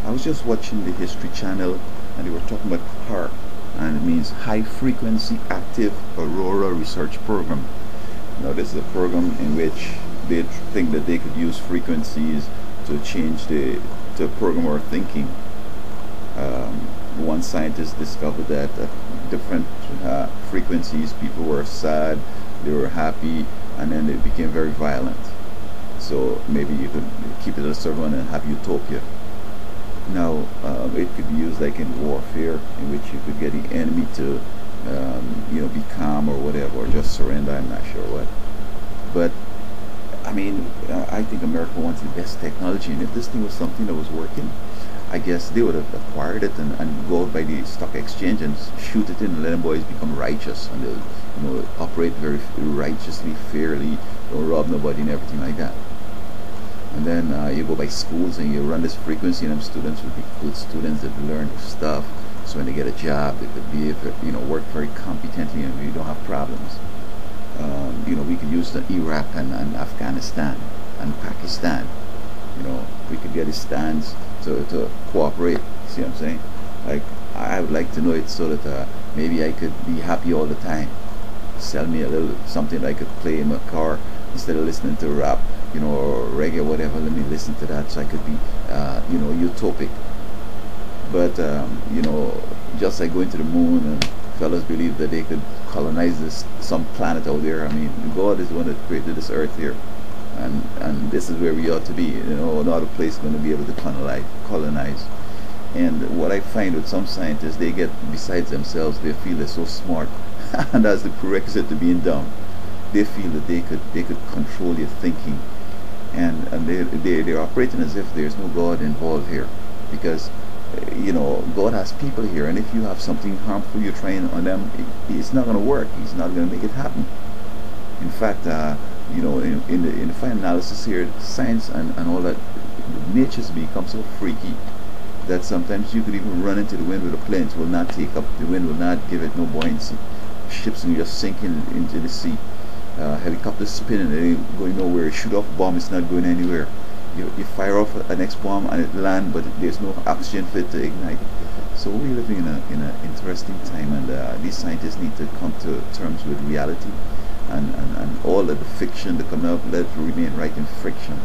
I was just watching the History Channel, and they were talking about HARP, and it means High Frequency Active Aurora Research Program. Now, this is a program in which they think that they could use frequencies to change to program our thinking. One scientist discovered that at different frequencies, people were sad, they were happy, and then they became very violent. So maybe you could keep it at a certain one and have utopia. Now, it could be used like in warfare, in which you could get the enemy to, be calm or whatever, or just surrender. I'm not sure what. But I mean, I think America wants the best technology, and if this thing was something that was working, I guess they would have acquired it and go out by the stock exchange and shoot it in and let them boys become righteous, and they'll operate very righteously, fairly, don't rob nobody and everything like that. And then you go by schools and you run this frequency, and them students would be good students that learn stuff. So when they get a job, they could be able to, work very competently, and you don't have problems. We could use the Iraq and Afghanistan and Pakistan. We could get the stands to cooperate. See what I'm saying? Like, I would like to know it so that maybe I could be happy all the time. Sell me a little something that I could play in my car instead of listening to rap, or reggae or whatever. Let me listen to that so I could be, utopic. But just like going to the moon, and fellas believe that they could colonize some planet out there. I mean, God is the one that created this earth here, and this is where we ought to be. No other place is going to be able to colonize. And what I find with some scientists, they get besides themselves. They feel they're so smart, and that's the prerequisite to being dumb. They feel that they could control your thinking, and they're operating as if there's no God involved here, because God has people here, and if you have something harmful you're trying on them, it's not going to work. He's not going to make it happen. In fact, in the final analysis here, science and all that, nature's become so freaky that sometimes you could even run into the wind with a plane. It will not take up. The wind will not give it no buoyancy. Ships will just sink into the sea. Helicopters spinning, they ain't going nowhere. You shoot off a bomb, it's not going anywhere. You fire off a next bomb and it lands, but there's no oxygen for it to ignite. So we're living in an interesting time, and these scientists need to come to terms with reality, and all of the fiction that come up, let it remain right in friction.